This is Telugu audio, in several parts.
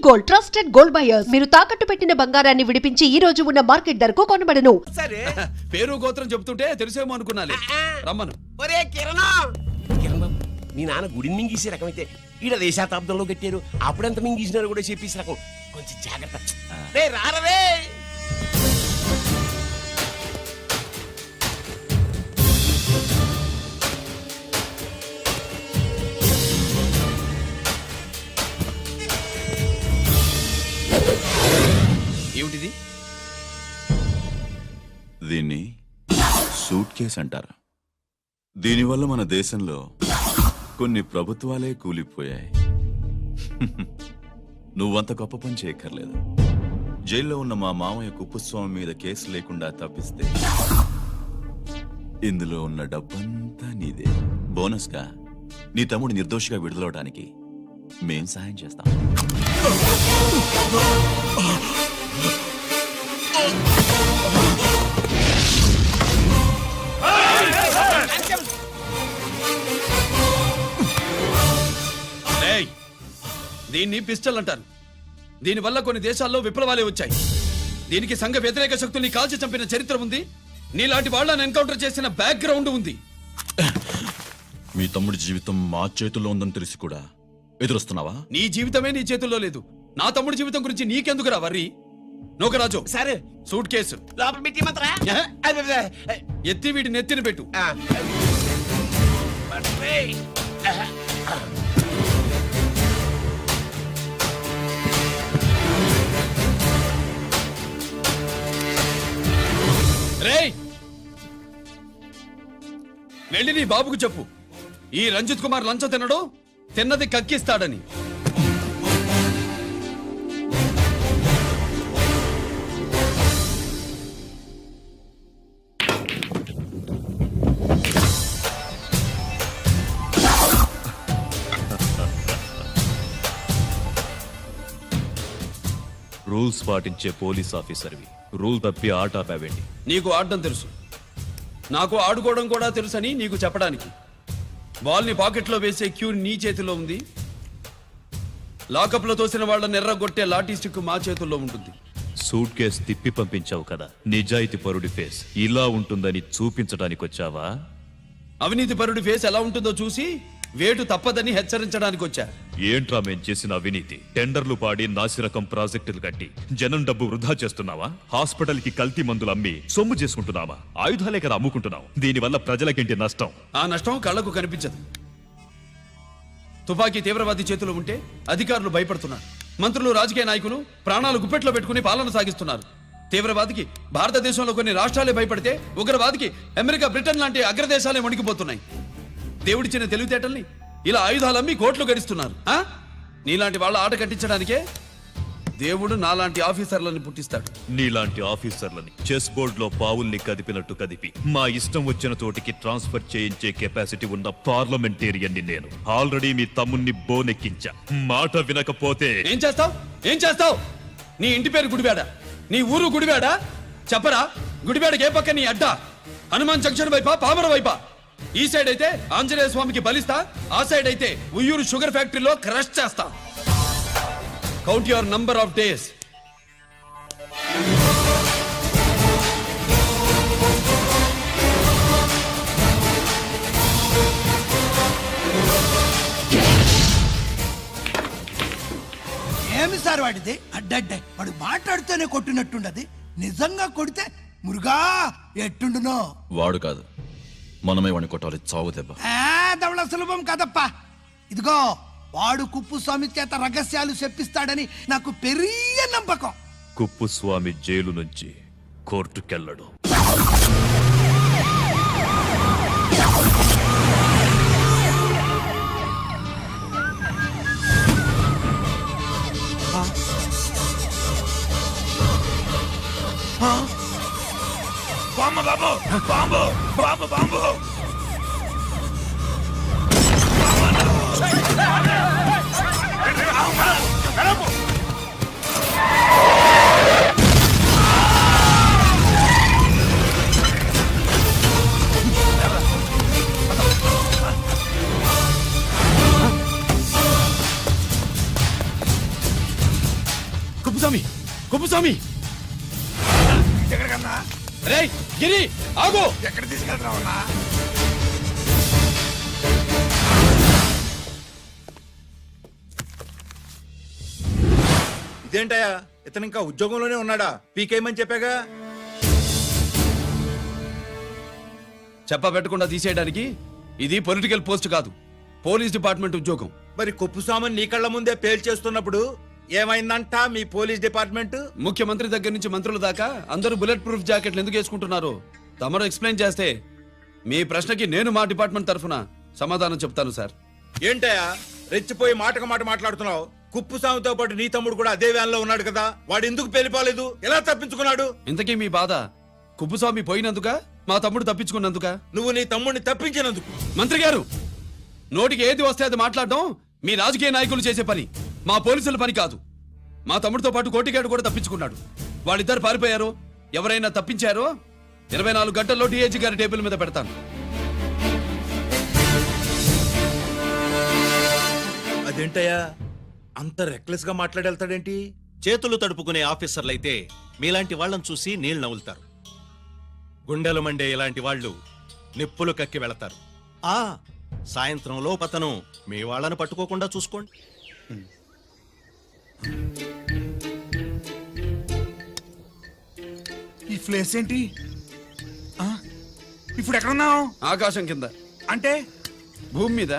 Gold, trusted gold buyers. మీరు తాకట్టు పెట్టిన బంగారాన్ని విడిపించి ఈ రోజు ఉన్న మార్కెట్ ధరకు కొనబడను. సరే పేరు గోత్రం చెప్తుంటే తెలిసేమో అనుకున్నాలే. రమ్మను. ఒరే కిరణం బాబు, మీ నాన్న గుడిని మింగేసే రకమైతే ఈడ దేశాతాబ్దంలో కట్టారు. అప్పుడెంత మింగేసినారు కూడా చెప్పేసి రకం. కొంచెం జాగ్రత్త. రే రారవే. ఏమిటిది? దీన్ని సూట్ కేస్ అంటారు. దీనివల్ల మన దేశంలో కొన్ని ప్రభుత్వాలే కూలిపోయాయి. నువ్వంత గొప్ప పని చేయక్కర్లేదు. జైల్లో ఉన్న మా మామయ్య కుప్పస్వామి మీద కేసు లేకుండా తప్పిస్తే ఇందులో ఉన్న డబ్బంతా నీదే. బోనస్గా నీ తమ్ముడు నిర్దోషిగా విడుదలవడానికి మేం సాయం చేస్తాం. దీన్ని పిస్టల్ అంటారు. దీనివల్ల కొన్ని దేశాల్లో విప్లవాలే వచ్చాయి. దీనికి సంఘ వ్యతిరేక శక్తుల్ని కాల్చి చంపిన చరిత్ర ఉంది. నీలాంటి వాళ్ళని ఎన్కౌంటర్ చేసిన బ్యాక్గ్రౌండ్ ఉంది. మీ తమ్ముడి జీవితం మా చేతుల్లో ఉందని తెలిసి కూడా ఎదురొస్తున్నావా? నీ జీవితమే నీ చేతుల్లో లేదు. నా తమ్ముడి జీవితం గురించి నీకెందుకురా వర్రీ? నోకరాజు, సరే సూట్ కేసు లోపల పెట్టి మాత్రా ఎత్తి వీడి నెత్తిని పెట్టు. రేయ్, వెళ్ళి నీ బాబుకు చెప్పు, ఈ రంజిత్ కుమార్ లంచం తినడు, తిన్నది కక్కిస్తాడని. రూల్స్ పాటించే పోలీస్ ఆఫీసర్వి, రూల్ తప్పి ఆట ఆపావేంటి? నీకు ఆడడం తెలుసు, నాకు ఆడుకోవడం కూడా తెలుసని నీకు చెప్పడానికి. బాల్ని పాకెట్లో వేసే క్యూ నీ చేతిలో ఉంది. లాకప్లో తోసిన వాళ్ళని ఎర్రగొట్టే లాఠీ స్టిక్ మా చేతుల్లో ఉంటుంది. సూట్ కేస్ తిప్పి పంపించావు కదా, నిజాయితీ పరుడి ఫేస్ ఇలా ఉంటుందని చూపించడానికి వచ్చావా? అవినీతి పరుడి ఫేస్ ఎలా ఉంటుందో చూసి వేటు తప్పదని హెచ్చరించడానికి వచ్చా. ఏంట్రా మేం చేసిన అవినీతి? టెండర్లు పాడి నాసిరకం ప్రాజెక్టులు కట్టి జనం డబ్బు వృధా చేస్తున్నావా? హాస్పిటల్ కి కల్తీ మందులు అమ్మి సొమ్ము చేసుకుంటున్నావా? ఆయుధాలే కదా అమ్ముకుంటున్నావు. దీనివల్ల ప్రజలకేంటి నష్టం? ఆ నష్టం కళ్లకు కనిపించదు. తుపాకీ తీవ్రవాది చేతిలో ఉంటే అధికారులు భయపడుతున్నారు. మంత్రులు, రాజకీయ నాయకులు ప్రాణాలు గుప్పెట్లో పెట్టుకుని పాలన సాగిస్తున్నారు. తీవ్రవాదికి భారతదేశంలో కొన్ని రాష్ట్రాలే భయపడితే ఉగ్రవాదికి అమెరికా, బ్రిటన్ లాంటి అగ్రదేశాలే వణికిపోతున్నాయి. దేవుడిచ్చిన తెలివితేటల్ని ఇలా ఆయుధాలమ్మి కోట్లు గడిస్తున్నారు. నీలాంటి వాళ్ళ ఆట కట్టించడానికే దేవుడు నాలాంటి ఆఫీసర్లని పుట్టిస్తాడు. నీలాంటి ఆఫీసర్లని చెస్ బోర్డ్ లో పావుల్ని కదిపినట్టు కదిపి మా ఇష్టం వచ్చిన చోటికి ట్రాన్స్ఫర్ చేయించే కెపాసిటీ ఉన్న పార్లమెంటేరియన్ని నేను. ఆల్రెడీ మీ తమ్ముణ్ణి బోనెక్కించా. మాట వినకపోతే ఏం చేస్తావు? ఏం చేస్తావు? నీ ఇంటి పేరు గుడివాడ, నీ ఊరు గుడివాడ. చెప్పరా, గుడివాడకి ఏ పక్క నీ అడ్డా? హనుమాన్ జంక్షన్ వైపా, పామర వైపా? ఈ సైడ్ అయితే ఆంజనేయ స్వామికి బలిస్తా, ఆ సైడ్ అయితే ఉయ్యూరు షుగర్ ఫ్యాక్టరీలో క్రష్ చేస్తా. Count your number of days. ఏమి సార్ వాడిది? అడ్డడ్డే వాడు మాట్లాడుతూనే కొట్టినట్టుండది. నిజంగా కొడితే మురుగా ఎట్టుండునో. వాడు కాదు, మనమే వాడిని కొట్టాలి. చావు దెబ్బ. దవళ సులభం కదప్పా. ఇదిగో వాడు కుప్పుస్వామి చేత రహస్యాలు చెప్పిస్తాడని నాకు పెరియ నమ్మకం. కుప్పుస్వామి జైలు నుంచి కోర్టుకెళ్ళడు. Bomb bomb bomb bomb bomb. Kuppuswamy Kuppuswamy ఎక్కడికన్నా రే గిరి ఆగు. ఎక్కడ తీసుకెళ్తున్నావు అన్నా? ఇదేంటయ్యా ఇతను ఇంకా ఉద్యోగంలోనే ఉన్నాడా? పీకేయమని చెప్పాగా. చెప్ప పెట్టకుండా తీసేయడానికి ఇది పొలిటికల్ పోస్ట్ కాదు, పోలీస్ డిపార్ట్మెంట్ ఉద్యోగం. మరి కుప్పుస్వామిని నీ కళ్ళ ముందే పేల్చేస్తున్నప్పుడు ఏమైందంట మీ పోలీస్ డిపార్ట్మెంట్? ముఖ్యమంత్రి దగ్గర నుంచి మంత్రుల దాకా అందరూ బుల్లెట్ ప్రూఫ్ జాకెట్లు ఎందుకు వేసుకుంటున్నారు తమరు ఎక్స్ప్లెయిన్ చేస్తే మీ ప్రశ్నకి నేను మా డిపార్ట్మెంట్ తరఫున సమాధానం చెప్తాను సార్. ఏంటయ్యా రెచ్చిపోయి మాటకు మాట మాట్లాడుతున్నావు? కుప్పుస్వామితో పాటు నీ తమ్ముడు కూడా అదే వ్యాన్ లో ఉన్నాడు కదా, వాడు ఎందుకు పేలిపోలేదు? ఎలా తప్పించుకున్నాడు? ఇంతకీ మీ బాధ కుప్పుస్వామి పోయినందుక మా తమ్ముడు తప్పించుకున్నందుక? నువ్వు నీ తమ్ముడిని తప్పించినందుకు. మంత్రి గారు, నోటికి ఏది వస్తే అది మాట్లాడడం మీ రాజకీయ నాయకులు చేసే పని, మా పోలీసుల పని కాదు. మా తమ్ముడితో పాటు కోటిగాడు కూడా తప్పించుకున్నాడు. వాళ్ళిద్దరు పారిపోయారు. ఎవరైనా తప్పించారో 24 గంటల్లో డిఐజీ గారి టేబుల్ మీద పెడతాను. అదేంటయ్యా అంత రెక్లెస్ గా మాట్లాడేళ్తాడేంటి? చేతులు తడుపుకునే ఆఫీసర్లైతే మీలాంటి వాళ్ళని చూసి నీళ్లు నవ్వులుతారు. గుండెలు మండే ఇలాంటి వాళ్ళు నిప్పులు కక్కి వెళతారు. సాయంత్రంలో పతను మీ వాళ్ళను పట్టుకోకుండా చూసుకోండి. ఈ ప్లేస్ ఏంటి? ఆ? ఇప్పుడు ఎక్కడున్నావు? ఆకాశం కింద అంటే భూమి మీద.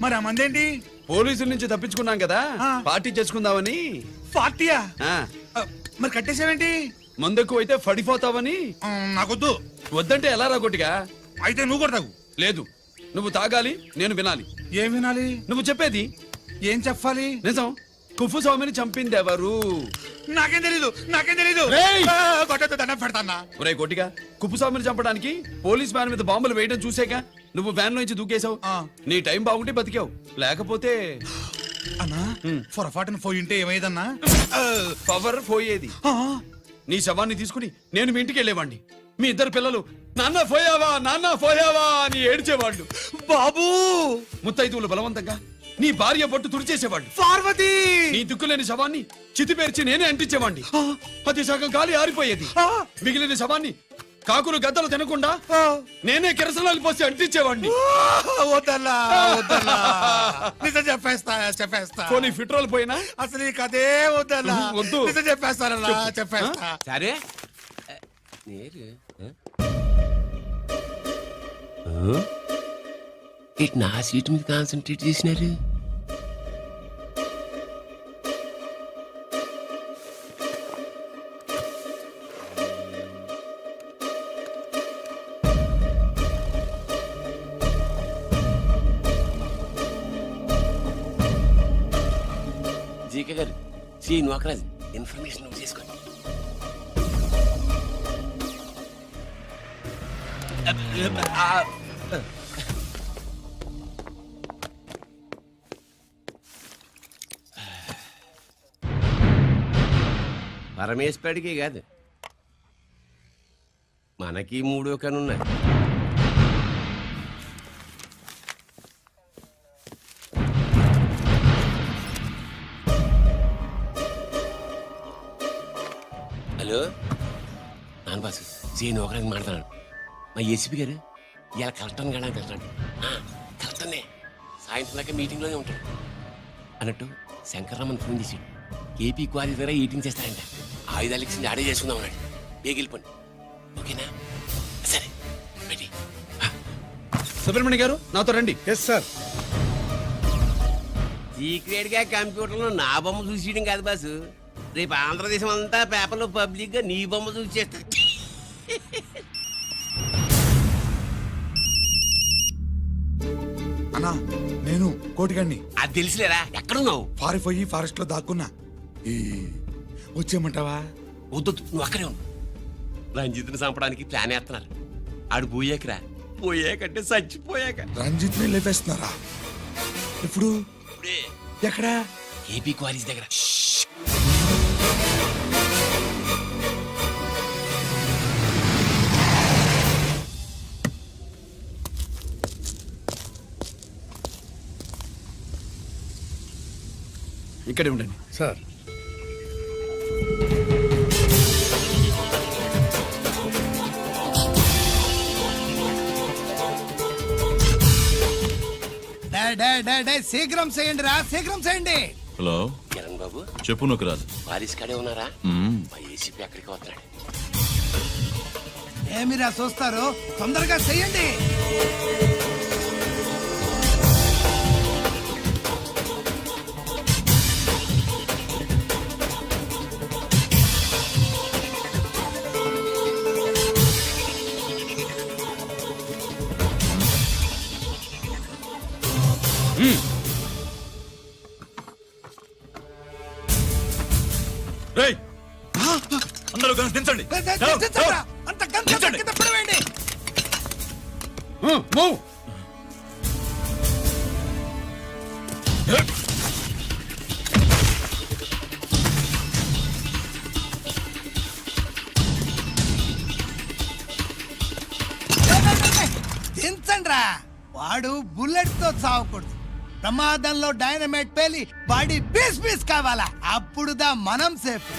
మరి ఆ మందేంటి? పోలీసుల నుంచి తప్పించుకున్నాం కదా, ఆ. పార్టీ చేసుకుందామని. పార్టీయా? ఆ, మరి కట్టేసావేంటి? మందెక్కువ అయితే పడిపోతావని. నాకొద్దు. వద్దంటే ఎలా రాగొట్టిగా? అయితే నువ్వు కూడా తాగు. లేదు, నువ్వు తాగాలి, నేను వినాలి. ఏం వినాలి? నువ్వు చెప్పేది ఏం చెప్పాలి? నిజం. కుఫు స్వామిని చంపింది ఎవరు? నాకేం తెలీదు, నాకేం తెలీదు. రేయ్! కొట్టద్దు, దండం పెడతానా? ఒరే కోటిగా, కుప్పుస్వామిని చంపడానికి పోలీస్ వ్యాన్ మీద బాంబులు వేయడం చూసాక నువ్వు వ్యాన్ నుంచి దూకేశావు. ఆ. నీ టైం బాగుంటే బతికావు, లేకపోతే అన్నా పొరపాటున పోయి ఉంటే ఏమైందన్నా? పవర్ పోయేది. నీ శవాన్ని తీసుకుని నేను మీ ఇంటికి వెళ్ళేవాడిని. మీ ఇద్దరు పిల్లలు నాన్న పోయావా, నాన్న పోయావా అని ఏడ్చేవాళ్ళు. బాబు, ముత్తైదువులు బలవంతంగా నీ భార్య బొట్టు తుడిచేసేవాళ్ళు. పార్వతి, నీ దిక్కులేని శవాన్ని చితిపేర్చి నేనే అంటించేవాడిని. అది సగం గాలి ఆరిపోయేది. మిగిలిన శవాన్ని కాకులు గద్దలు తినకుండా నేనే కిరసనాలు పోసి అంటించేవాడిని. వద్దన్నా, వద్దన్నా. నిజం చెప్పేస్తా, చెప్పేస్తా. పోనీ ఫిట్రోల్ పోయినా అసలు ఈ కథే వద్దన్నా. వద్దు. నిజం చెప్పేస్తానన్నా, చెప్పేస్తా. సరే నేరు ఇటు నా సీట్ మీద కాన్సన్ట్రేట్ చేసినారు. జీకే గారు, శ్రీ నోకరాజ్ ఇన్ఫర్మేషన్ నువ్వు చేసుకోండి. పరమేశ్వరుడికి కాదు, మనకి 3 కనున్నాయి. హలో నాన్న బాసు, సీన్ ఒకరికి మాట్లాడుతున్నాడు. మా ఏసీపీ గారు ఇలా కలెక్టర్ని కాడానికి వెళ్తాడు. కలెక్టర్నే సాయంత్రం దాకా మీటింగ్లోనే ఉంటాడు అన్నట్టు. శంకర్రామన్ ఫోన్ చేసి కేపీ క్వారీ దగ్గర ఈటింగ్ చేస్తారంట. ఆయుధాలు ఇచ్చింది ఆడే చేసుకుందాం అన్నాడు. బేగిలిపోండి, ఓకేనా? సరే రెడీ. సుబ్రహ్మణ్య గారు నాతో రండి. Yes sir. సీక్రెట్ గా కంప్యూటర్లో నా బొమ్మ చూసేయడం కాదు బాసు, రేపు ఆంధ్రదేశం అంతా పేపర్లో పబ్లిక్ గా నీ బొమ్మ చూసి చేస్తా. అన్నా, నేను కోటిగాడిని. అది తెలిసిలేరా, ఎక్కడున్నావు? పారిపోయి ఫారెస్ట్ లో దాక్కున్నా. వచ్చేయమంటావా? వద్దు, నువ్వు అక్కడే ఉండు. రంజిత్ని చంపడానికి ప్లాన్ వేస్తున్నారు. ఆడు పోయాకరా, పోయాకంటే చచ్చిపోయాక. రంజిత్ ని లేపేస్తున్నారా? ఇప్పుడు ఇప్పుడే ఎక్కడా? ఏపీ క్వారీస్ దగ్గర. ఇక్కడే ఉండండి సార్. డే డే డే శీఘ్రం చేయండి రా, శీఘ్రం చేయండి. హలో కిరణ్ బాబు చెప్పు నొకరాజు. పాలిస్ కాడే ఉన్నారా? మా ఏసీపీ అక్కడికి వస్తున్నాడు. ఏమిరా చూస్తారు, తొందరగా చెయ్యండి. రేయ్, అందరూ కలిసి దించండి. దించండిరా, అంత గంట కింద పడవేయండి. మూవ్. దించండిరా. వాడు బుల్లెట్ తో చావకూడదు, ప్రమాదంలో డైనమైట్ పేలి బాడీ పీస్ పీస్ కావాలా, అప్పుడుదా మనం సేఫ్.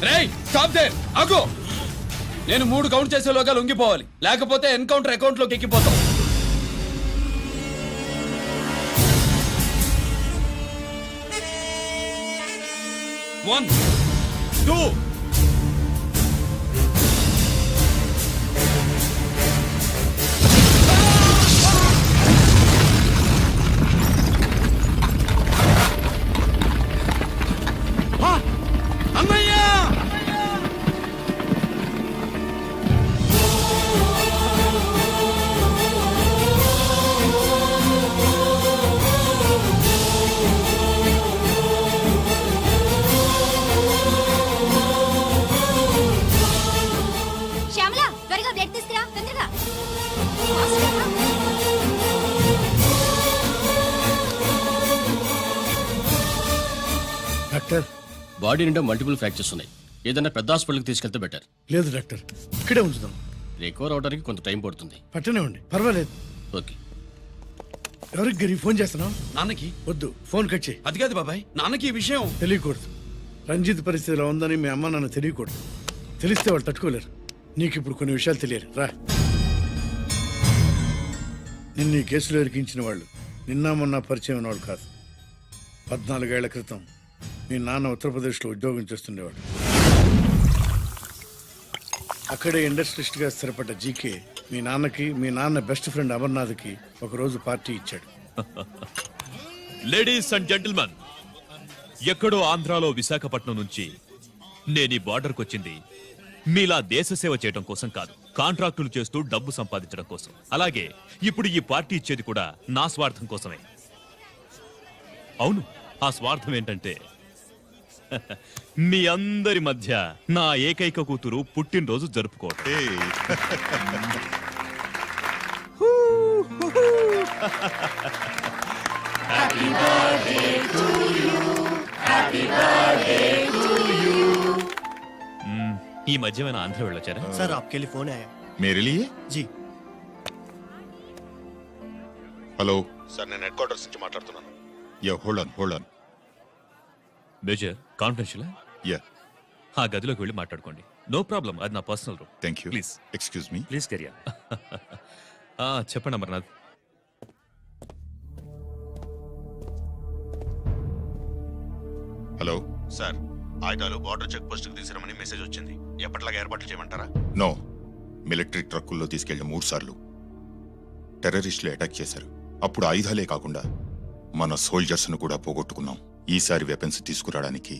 రేయ్ స్టాప్ దేర్, ఆగు. నేను 3 కౌంట్ చేసేలోగా లొంగిపోవాలి, లేకపోతే ఎన్కౌంటర్ అకౌంట్ లోకి ఎక్కిపోతాం. 1 2 అమ్మయ్యా. శ్యామల, త్వరగా బ్లడ్ తీసుకురా, తొందరగా. డాక్టర్, బాడీ నిండా మల్టిపుల్ ఫ్రాక్చర్స్ ఉన్నాయి. ఏదైనా పెద్ద హాస్పిటల్కి తీసుకెళ్తే బెటర్. లేదు డాక్టర్, ఇక్కడే ఉంచుదాం. రికవర్ అవడానికి కొంత టైం పడుతుంది. పట్టనివ్వండి, పర్వాలేదు. ఓకే. ఎవరికి గిరి ఫోన్ చేస్తున్నావు? నాన్నకి. వద్దు, ఫోన్ కట్ చేయి. అది కాదు బాబాయ్, నాన్నకి ఈ విషయం తెలియకూడదు. రంజిత్ పరిస్థితి ఇలా ఉందని మీ అమ్మ నాన్న తెలియకూడదు. తెలిస్తే వాళ్ళు తట్టుకోలేరు. నీకు ఇప్పుడు కొన్ని విషయాలు తెలియాలి. రా. నిన్ను ఈ కేసులో ఇరికించిన వాళ్ళు నిన్న మొన్న పరిచయం ఉన్నవాళ్ళు కాదు. 14 ఏళ్ల క్రితం మీ నాన్న ఉత్తరప్రదేశ్లో ఉద్యోగం చేస్తుండేవాడు. అక్కడే ఇండస్ట్రియలిస్ట్గా స్థిరపడ్డ జీకే మీ నాన్నకి, మీ నాన్న బెస్ట్ ఫ్రెండ్ అమర్నాథ్కి ఒకరోజు పార్టీ ఇచ్చాడు. లేడీస్ అండ్ జెంటిల్మెన్, ఎక్కడో ఆంధ్రాలో విశాఖపట్నం నుంచి నేను ఈ బార్డర్కి వచ్చింది మీలా దేశ సేవ చేయడం కోసం కాదు, కాంట్రాక్టులు చేస్తూ డబ్బు సంపాదించడం కోసం. అలాగే ఇప్పుడు ఈ పార్టీ ఇచ్చేది కూడా నా స్వార్థం కోసమే. అవును, ఆ స్వార్థం ఏంటంటే మీ అందరి మధ్య నా ఏకైక కూతురు పుట్టినరోజు జరుపుకోవటం. ఈ మధ్య ఆంధ్ర వెళ్ళొచ్చారా? సార్ आपके लिए फोन आया. मेरे लिए? जी. హలో సార్, నేను హెడ్ క్వార్టర్స్ నుంచి మాట్లాడుతున్నాను. Yeah, hold on. Major, confidential. Yeah, ఆ గదిలోకి వెళ్ళి మాట్లాడుకోండి. నో ప్రాబ్లం, అది నా personal room. Thank you. Please excuse me. Please career. చెప్పండి అమర్నాథ్. హలో సార్, ఆయుధాలు బార్డర్ చెక్ పోస్ట్ కి తీసుకురమని మెసేజ్ వచ్చింది. ఎప్పటిలాగా ఏర్పాట్లు చేయమంటారా? నో, మిలిటరీ ట్రక్కుల్లో తీసుకెళ్లిన 3 సార్లు టెర్రరిస్టులు అటాక్ చేశారు. అప్పుడు ఆయుధాలే కాకుండా మన సోల్జర్స్ ను కూడా పోగొట్టుకున్నాం. ఈసారి వెపన్స్ తీసుకురావడానికి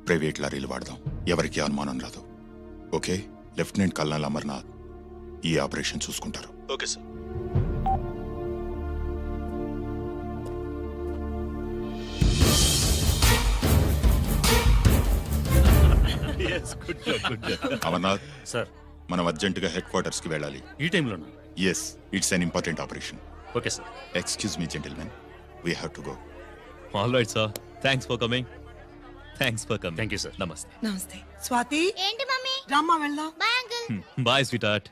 ప్రైవేట్ లారీలు వాడదాం, ఎవరికి అనుమానం రాదు. ఓకే, లెఫ్టినెంట్ కల్నల్ అమర్నాథ్ ఈ ఆపరేషన్ చూసుకుంటారు. Okay sir. అమర్నాథ్ సార్, మనం అర్జెంటుగా హెడ్ క్వార్టర్స్ కి వెళ్ళాలి. ఈ టైంలోనా? Yes, it's an important operation. Okay sir. Excuse me gentlemen, we have to go. All right sir, thanks for coming. Thanks for coming. Thank you sir. నమస్తే. నమస్తే స్వాతి. ఏంటి మమ్మీ? రామ్మా వెళ్దాం. Bye uncle. Bye sweetheart.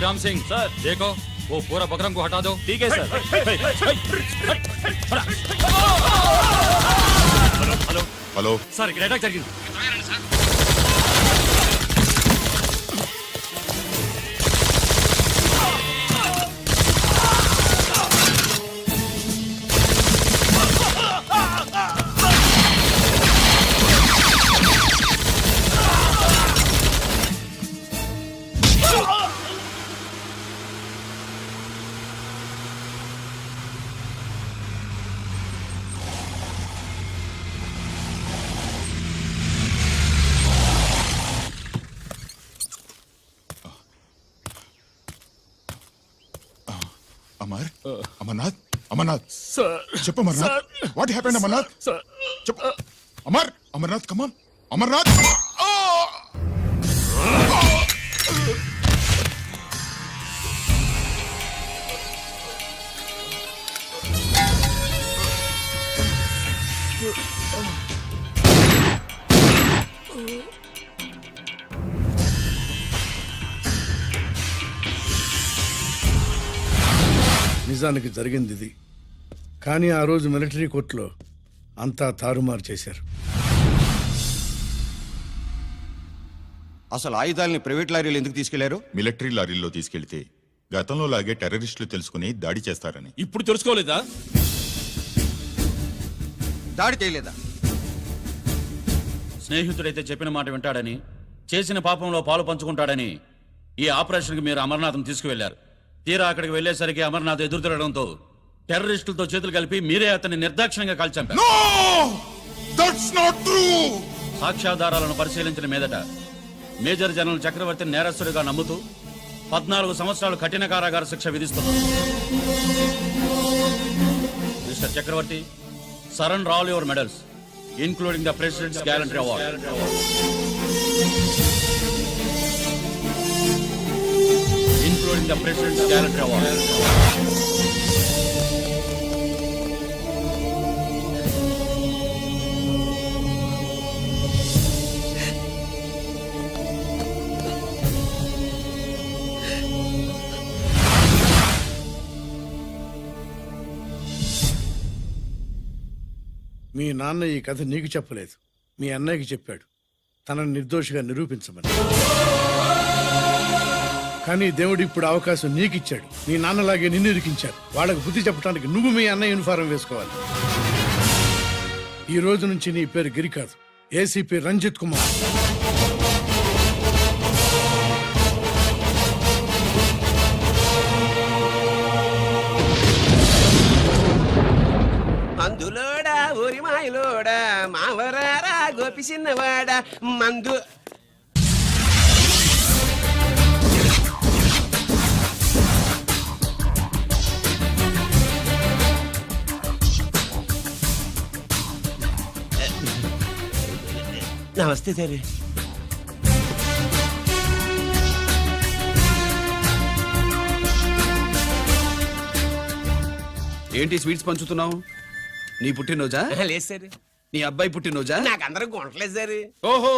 Ram Singh sir देखो वो पूरा बकरम को हटा दो. ठीक है सर. हेलो హలో सर ఇక్కడ అటాక్ జరిగింది. అమర్ అమర్నాథ్ అమర్నాథ్ చెప్పు అమర్నాథ్ వాట్ హ్యాపెండ్ అమర్నాథ్ చెప్పు అమర్ అమర్నాథ్ కమాన్ అమర్నాథ్ నిజానికి జరిగింది ఇది. కానీ ఆ రోజు మిలిటరీ కోర్టులో అంతా తారుమారు చేశారు. అసలు ఆయుధాలని ప్రైవేట్ లారీలు ఎందుకు తీసుకెళ్లారు? మిలిటరీ లారీల్లో తీసుకెళ్తే గతంలో లాగే టెర్రరిస్టులు తెలుసుకుని దాడి చేస్తారని. ఇప్పుడు తెలుసుకోలేదా? దాడి చేయలేదా? స్నేహితుడైతే చెప్పిన మాట వింటాడని, చేసిన పాపంలో పాలు పంచుకుంటాడని ఈ ఆపరేషన్కి మీరు అమర్నాథ్ని తీసుకువెళ్లారు. తీరా అక్కడికి వెళ్లేసరికి అమర్నాథ్ ఎదురు తిరగడంతో టెర్రరిస్టులతో చేతులు కలిపి మీరే అతన్ని నిర్దాక్షిణ్యంగా కాల్చంపారు. సాక్ష్యాధారాలను పరిశీలించిన మీదట మేజర్ జనరల్ చక్రవర్తిని నేరస్తుడిగా నమ్ముతూ 14 సంవత్సరాలు కఠిన కారాగార శిక్ష విధిస్తున్నారు. Mister Chakravarthi, surrender all your medals including the president's gallantry award. Including the President's Gallantry Award. మీ నాన్న ఈ కథ నీకు చెప్పలేదు, మీ అన్నయ్యకి చెప్పాడు, తనని నిర్దోషిగా నిరూపించమని. కానీ దేవుడు ఇప్పుడు అవకాశం నీకిచ్చాడు. నీ నాన్నలాగే నిన్ను ఇరికించాడు. వాళ్ళకు బుద్ధి చెప్పడానికి నువ్వు మీ అన్న యూనిఫారం వేసుకోవాలి. ఈ రోజు నుంచి నీ పేరు గిరి కాదు, ఏసీపీ రంజిత్ కుమార్. మందులోడా ఊరి మాయలోడా మావరారా గోపి చిన్నవాడా మందు. నమస్తే సార్. ఏంటి స్వీట్స్ పంచుతున్నావు? నీ పుట్టినరోజా? లేదు సార్. నీ అబ్బాయి పుట్టినరోజా? నాకు అందరూ గుంటలేదు సార్. ఓహో,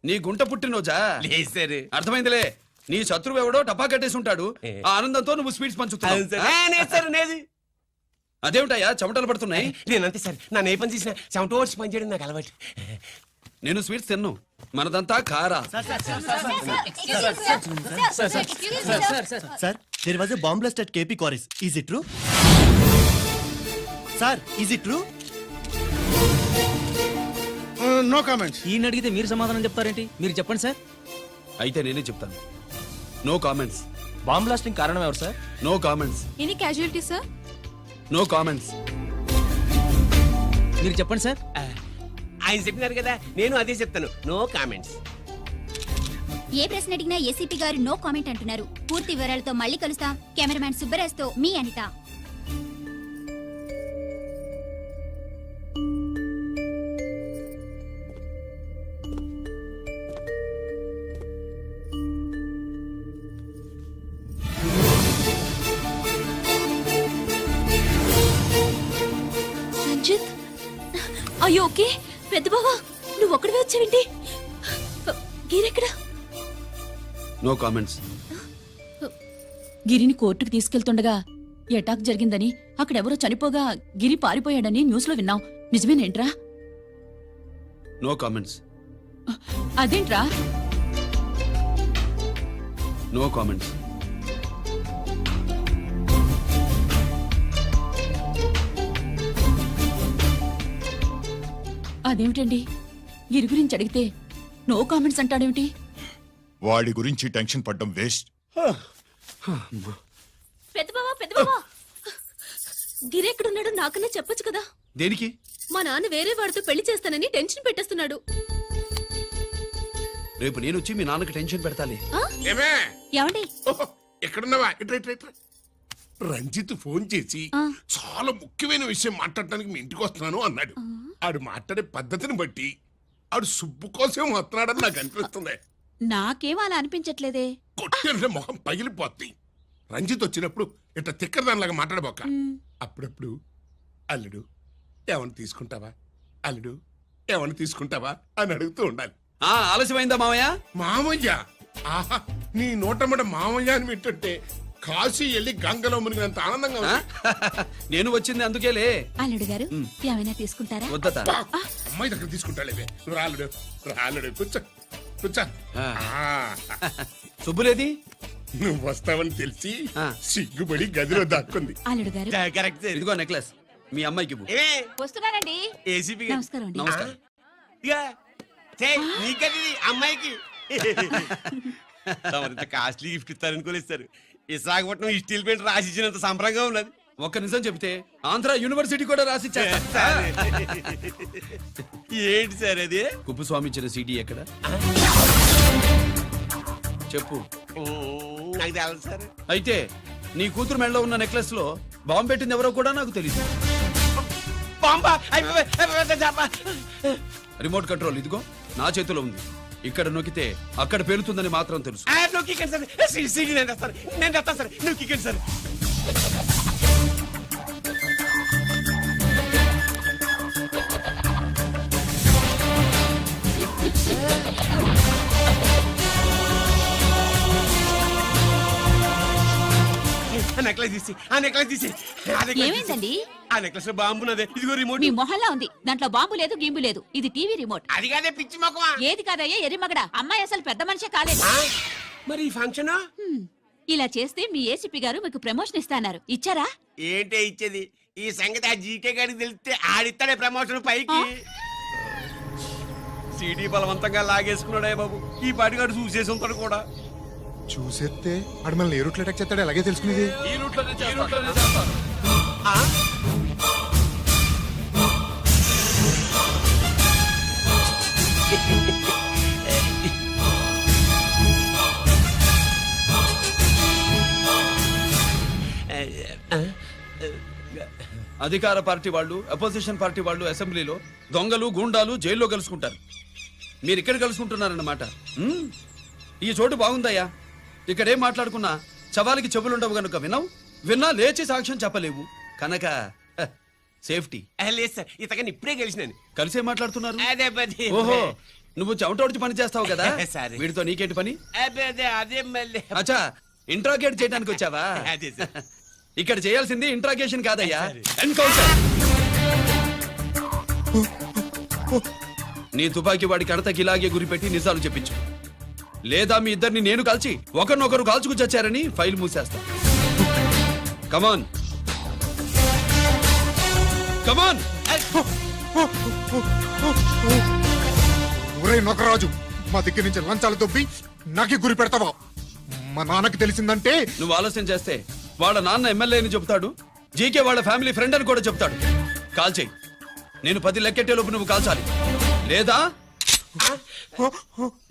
నీ గుంట పుట్టినరోజా? లేదు సార్. అర్థమైందిలే. నీ శత్రువు ఎవడో టపా కట్టేసి ఉంటాడు. ఆ ఆనందంతో నువ్వు స్వీట్స్ పంచుతున్నావు. అదేమిటయ్యా చెమటలు పడుతున్నాయి? నేనంతే సార్. నా ఏ పని చేసినా చెమట ఓడ్చి పని చేయడం నాకు అలవాటు. నేను స్వీట్స్ తిన్ను, మనదంతా కారా. Sir, there was a bomb blast at KP Quarries. Is it true? Sir, is it true? No comments. ఈయన అడిగితే మీరు సమాధానం చెప్తారేంటి? మీరు చెప్పండి సార్. అయితే నేనే చెప్తాను. No comments. బాంబ్ బ్లాస్టింగ్ కారణం ఎవరు sir? No comments. Any casualty sir? No comments. మీరు చెప్పండి సార్. ఆయన చెప్పినారు కదా, నేను అదే చెప్తాను. No comments. ఏ ప్రశ్న అడిగినా ఏసీపీ గారు నో కామెంట్ అంటున్నారు. పూర్తి వివరాలతో మళ్ళీ కలుస్తాం. కెమెరామ్యాన్ సుబ్బరాజ్తో మీ అనిత. అయ్యో ఓకే పెద్ద బావా నువ్వు ఒక్కడివే వచ్చావేంటి గిరెక్కడా నో కామెంట్స్. గిరిని కోర్టుకు తీసుకెళ్తుండగా ఎటాక్ జరిగిందని అక్కడెవరో చనిపోగా గిరి పారిపోయాడని న్యూస్ లో విన్నాం నిజమేనేంట్రా? No comments. అదేంట్రా? No comments. అదేమిటండి గిరి గురించి అడిగితే నో కామెంట్స్ అంటాడేమిటి? వాడి గురించి టెన్షన్ పడ్డం వేస్ట్. పెద్ద బావా గిరి ఎక్కడున్నాడో నాకన్నా చెప్పొచ్చు కదా. దేనికి? మా నాన్న వేరే వాడితో పెళ్లి చేస్తానని టెన్షన్ పెట్టేస్తున్నాడు. రేపు నేను వచ్చి మీ నాన్నకి టెన్షన్ పెడతాలే. ఏమండి ఎక్కడున్నావా? రంజిత్ ఫోన్ చేసి చాలా ముఖ్యమైన విషయం మాట్లాడటానికి మీ ఇంటికి వస్తున్నాను అన్నాడు. ఆడు మాట్లాడే పద్ధతిని బట్టి ఆడు సుబ్బు కోసం వస్తున్నాడని నాకు అనిపిస్తుంది. నాకేం అలా అనిపించట్లేదే. కొట్టిన మొహం పగిలిపోద్ది. రంజిత్ వచ్చినప్పుడు ఇట్లా తిక్కరదానిలాగా మాట్లాడబోక. అప్పుడప్పుడు అల్లుడు ఏమని తీసుకుంటావా, అల్లుడు ఏమని తీసుకుంటావా అని అడుగుతూ ఉండాలి. ఆలస్యమైందా మామయ్య? మామయ్య ఆహా, నీ నోటమ్మట మామయ్య అని వింటుంటే కాశీ వెళ్ళి గంగలో మునిగినంత ఆనందంగా ఉంది. నేను వచ్చింది అందుకేలే. అల్లుడు గారు ఏమైనా తీసుకుంటారా? వద్దత. అమ్మాయి దగ్గర తీసుకుంటాలేవే. నువ్వు రాలుడు రాలుడు కూర్చో కూర్చో. సుబ్బులేది? నువ్వు వస్తావని తెలిసి సిగ్గుపడి గదిలో దాక్కుంది. అల్లుడు గారు కరెక్ట్. ఇదిగో నెక్లెస్ మీ అమ్మాయికి ఇవ్వు. వస్తున్నానండి. ఏసీపీ నమస్కారం అండి. నమస్కారం. నీకది అమ్మాయికి కాస్ట్లీ గిఫ్ట్ ఇస్తారనుకోలేదు సార్. విశాఖపట్నం ఈ స్టీల్ పెయింట్ రాసి ఇచ్చినంత సంబరంగా ఉన్నది. ఒక్క నిజం చెప్తే ఆంధ్ర యూనివర్సిటీ కూడా రాసిచ్చా. ఏంటి సార్ అది? కుప్పస్వామి ఇచ్చిన సీడీ ఎక్కడ చెప్పు. నాకు తెలదు సార్. అయితే నీ కూతురు మెడలో ఉన్న నెక్లెస్ లో బాంబు పెట్టింది ఎవరో కూడా నాకు తెలియదు. రిమోట్ కంట్రోల్ ఇదిగో నా చేతిలో ఉంది. ఇక్కడ నొక్కితే అక్కడ పేలుతుందని మాత్రం తెలుసు. ఏమైందండి? ఆ నెక్లెస్ లో బాంబున్నదే. ఇదిగో రిమోట్. మీ మొహల్లా ఉంది. దాంట్లో బాంబు లేదు గింబు లేదు. ఇది టీవీ రిమోట్. అది కాదే పిచ్చి మొక్కమా. ఏది కాదయ్యా ఎర్రిమగడ. అమ్మాయి అసలు పెద్ద మనిషే కాలేదు. మరి ఈ ఫంక్షన్ ఇలా చేస్తే మీ ఏసీపీ గారు మీకు ప్రమోషన్ ఇస్తాన్నారు. ఇచ్చారా? ఏంటే ఇచ్చేది? ఈ సంగతి ఆ జీకే గారికి తెలిస్తే ఆడిస్తాడే ప్రమోషన్ పైకి. సీడీ బలవంతంగా లాగేసుకున్నాడే బాబు. ఈ పాటిగాడు చూసేసి ఉంటాడు కూడా. చూసేస్తే ఆడు మనల్ని ఏ రూట్లో అటాక్ చేస్తాడో అలాగే తెలుసుకునేది. ఈ రూట్లోనే చేస్తాను. అధికార పార్టీ వాళ్ళు, అపోజిషన్ పార్టీ వాళ్ళు అసెంబ్లీలో, దొంగలు గూండాలు జైల్లో కలుసుకుంటారు. మీరు ఇక్కడ కలుసుకుంటున్నారన్నమాట. ఈ చోటు బాగుందయ్యా. ఇక్కడేం మాట్లాడుకున్నా చవాలికి చెవులుండవు గనుక విన్నా లేచి సాక్ష్యం చెప్పలేవు కనుక సేఫ్టీ. లేదు సార్, ఇతగాని ఇప్పుడే కలిసినాను. కలిసే మాట్లాడుతున్నారు. అదే పది. ఓహో, నువ్వు చెమటోడ్చి పని చేస్తావు కదా. సరే. వీడితో నీకేంటి పని? అదే మళ్ళీ. అచ్చా, ఇంట్రాగేట్ చేయడానికి వచ్చావా? అదే సార్. ఇక్కడ చేయాల్సింది ఇంట్రాగేషన్ కాదయ్యా, ఎన్కౌంటర్. నీ తుపాకీ వాడి కడతకి ఇలాగే గురిపెట్టి నిజాలు చెప్పించు. లేదా మీ ఇద్దరిని నేను కాల్చి ఒకరినొకరు కాల్చుకు చచ్చారని ఫైల్ మూసేస్తా. కమాన్ కమాన్. ఒరే నొకరాజు, మా దగ్గర నుంచి లంచాలు దొబ్బి నాకే గురి పెడతావా? మా నాన్నకి తెలిసిందంటే నువ్వు ఆలస్యం చేస్తే వాళ్ళ నాన్న ఎమ్మెల్యే అని చెప్తాడు, జీకే వాళ్ళ ఫ్యామిలీ ఫ్రెండ్ అని కూడా చెప్తాడు. కాల్ చేయి. నేను 10 లెక్కెట్టే లోపు నువ్వు కాల్చాలి. లేదా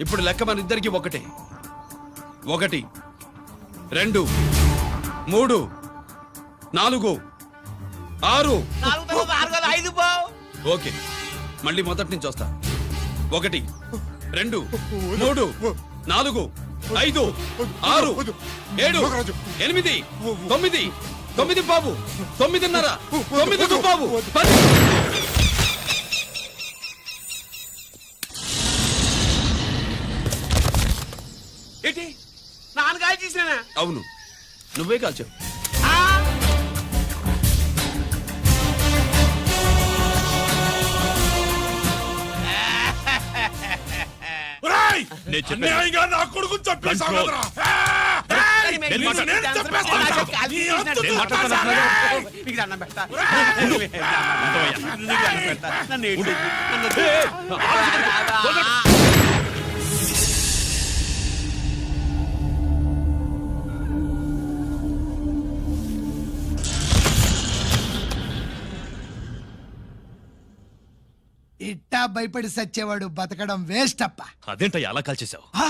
ఇప్పుడు లెక్క మన ఇద్దరికి ఒకటే. 1 2 3 4 6. ఓకే, మళ్ళీ మొదటి నుంచి వస్తా. 1 2 3 4 5 6 7 8 9 9 బాబు 9:30 9 బాబు 10. ఏంటి నాన్నగారు చేసినా? అవును, నువ్వే కాల్చావు. ఒరేయ్! నేను చెప్పేది- అన్యాయంగా నా కొడుకుని చంపేశావు Control. కదరా? నేను మాట్లాడ- నేను చంపేస్తాను. నీ అంతు నేను చూస్తాను. మీకు దండం పెడతా. ఉండవయ్యా. దండం పెడతా. నన్ను ఏడు. ఇట్టా భయపడి సచ్చేవాడు బతకడం వేస్ట్ అప్ప. అదేంటయ్యా అలా కాల్చేశావు? ఆ?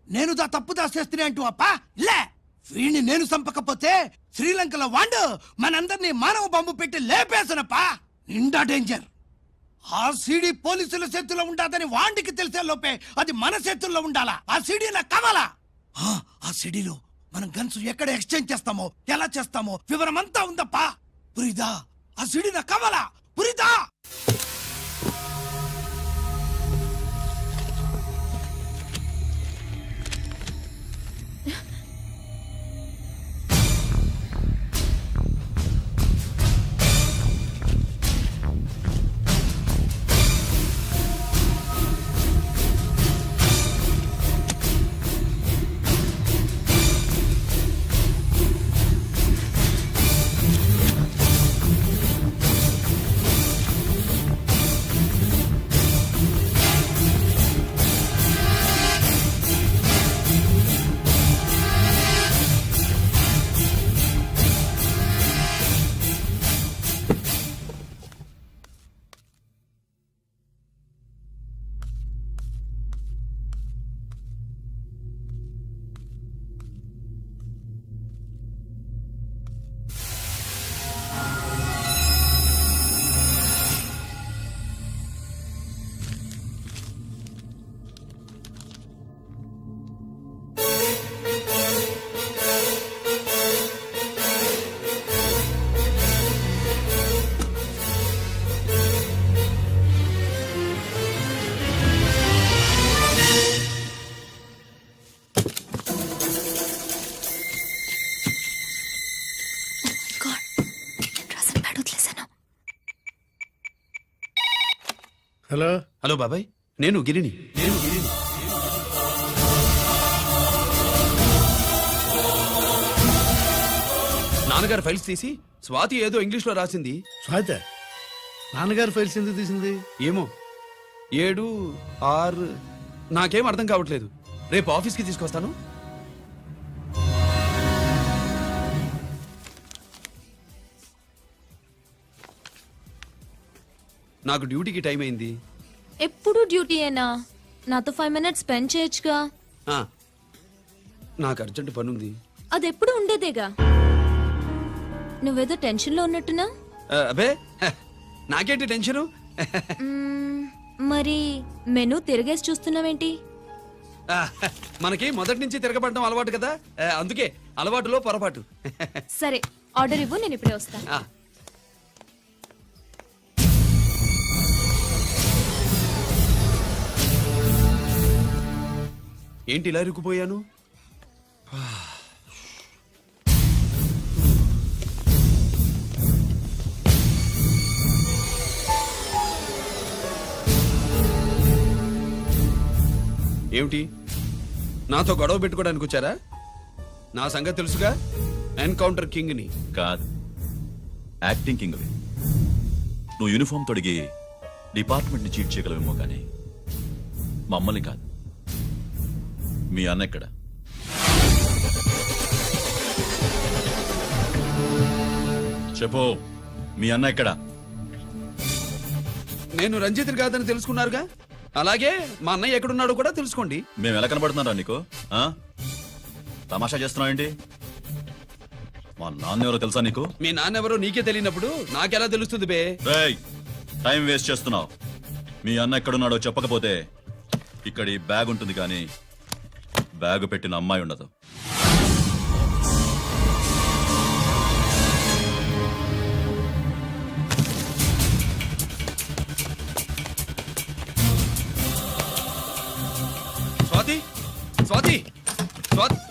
నేను తప్పు దాచేస్తున్నా అంటూ అప్ప లే, వీడిని నేను చంపకపోతే శ్రీలంకలో వాండు మనందరినీ మానవ బాంబు పెట్టి లేపేసనప్పా. నిండా డేంజర్. ఆ సీడీ పోలీసుల చేతుల్లో ఉండాదని వాండికి తెలిసే లోపే అది మన చేతుల్లో ఉండాలా. ఆ సీడీ నాకు కావాలా. ఆ సీడీలో మనం గన్స్ ఎక్కడ ఎక్స్చేంజ్ చేస్తామో, ఎలా చేస్తామో వివరం అంతా ఉందప్పా. పురిదా, ఆ సీడీ నాకు కావాలా. పురిదా. హలో. హలో బాబాయ్, నేను గిరిని. నాన్నగారు ఫైల్స్ తీసి స్వాతి ఏదో ఇంగ్లీష్ లో రాసింది. స్వాతి నాన్నగారు ఫైల్స్ ఎందుకు తీసింది? ఏమో 7, 6 నాకేం అర్థం కావట్లేదు. రేపు ఆఫీస్కి తీసుకొస్తాను. నాకు డ్యూటీకి టైం అయింది. ఎప్పుడు డ్యూటీయేనా? నాతో 5 మినిట్స్ స్పెండ్ చేయొచ్చుగా. ఆ, నాకు అర్జెంట్ పని ఉంది. అది ఎప్పుడు ఉండేదేగా. నువ్వేదో టెన్షన్ లో ఉన్నట్టున్నా. అబే నాకేంటి టెన్షను? మరి మెనూ తిరగేసి చూస్తున్నావేంటి? మనకి మొదటి నుంచి తిరగబడడం అలవాటు కదా, అందుకే అలవాటులో పొరపాటు. సరే, ఆర్డర్ ఇవ్వు, నేను ఇప్పుడే వస్తాను. ఆ, ఏంటి ఇలా ఇరుక్కుపోయాను? ఏమిటి, నాతో గొడవ పెట్టుకోవడానికి వచ్చారా? నా సంగతి తెలుసుగా, ఎన్కౌంటర్ కింగ్ ని. కాదు, యాక్టింగ్ కింగ్. నువ్వు యూనిఫామ్ తొడిగి డిపార్ట్మెంట్ ని చీట్ చేయగలవేమో కానీ మమ్మల్ని కాదు. మీ అన్న ఎక్కడ? చెప్పు, మీ అన్న ఎక్కడ? నేను రంజిత్ కాదని తెలుసుకున్నారుగా, అలాగే మా అన్నయ్య ఎక్కడున్నాడో కూడా తెలుసుకోండి. మేము ఎలా కనబడుతున్నారా నీకు? తమాషా చేస్తున్నావు ఏంటి? మా నాన్న ఎవరో తెలుసా నీకు? మీ నాన్నెవరో నీకే తెలియనప్పుడు నాకెలా తెలుస్తుంది బే? రేయ్, టైం వేస్ట్ చేస్తున్నావు. మీ అన్న ఎక్కడున్నాడో చెప్పకపోతే ఇక్కడ ఈ బ్యాగ్ ఉంటుంది కానీ బ్యాగ్ పెట్టిన అమ్మాయి ఉండదు. స్వాతి, స్వాతి, స్వాతి